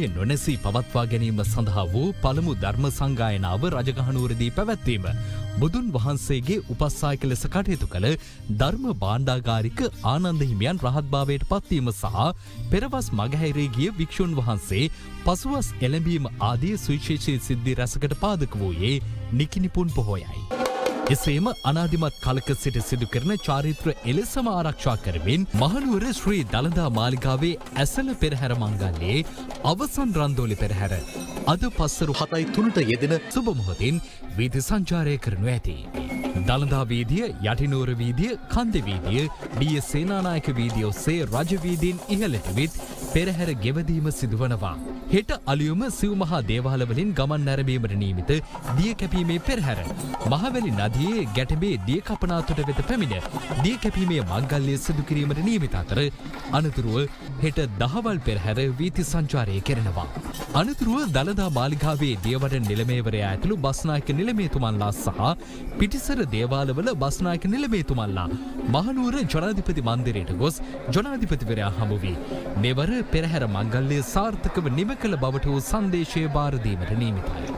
සාසනය නොනැසී පවත්වා ගැනීම සඳහා වූ පළමු ධර්ම සංගායනාව රජගහනුවරදී පැවැත්වීම. බුදුන් වහන්සේගේ උපස්ථායක ලෙස කටයුතු කළ ධර්ම භාණ්ඩාගාරික ආනන්ද හිමියන් රහත්භාවයට පත්වීම සහ පෙරවස් මගහැරේ ගිය වික්ෂුන් වහන්සේ පසුවස් එළඹීම ආදී සුවිශේෂී සිද්ධි රැසකට පාදක වූයේ නිකිනිපුන් පොහොයයි. එසේම අනාදිමත් කලක සිට සිදු කරන චාරිත්‍ර එලෙසම ආරක්ෂා කරමින් මහනුවර ශ්‍රී දළදා මාලිගාවේ ඇසළ පෙරහැර මංගල්‍යයේ අවසන් රන්දෝලි පෙරහැර අද පස්සරු 7:03ට යෙදෙන සුබ මොහොතින් වීථි සංචාරය කරනු ඇති. දළදා වීදිය, යටිනුවර වීදිය, කන්ද වීදිය, ඩී.එස්. සේනානායක වීදිය ඔස්සේ රජ වීදීන් ඉහළට විත් පෙරහැර ගෙවදීම සිදුවනවා. හෙට අලියුම සිව් මහා දේවාලවලින් ගමන් නැරඹීමට නියමිත දිය කැපීමේ පෙරහැර මහවැලි නදියේ ගැටඹේ දිය කපනාතොට වෙත පැමිණ දිය කැපීමේ මංගල්‍ය සිදු කිරීමට නියමිත අතර අනතුරුව හෙට දහවල් පෙරහැර වීථි සංචාරය කරනවා. අනතුරුව දළදා මාලිගාවේ දියවඩන නිලමේවරයා ඇතුළු බස්නායක නිලමේතුමන්ලා සහ පිටිසර දේවාලවල බස්නායක නිලමේතුමන්ලා මහනුවර ජනාධිපති මන්දිරයට ගොස් ජනාධිපතිවරයා හමු වී මෙවර පෙරහැර මංගල්‍ය සාර්ථකව නිම කළ බවට වූ සංදේශය බාර දීමට නියමිතයි.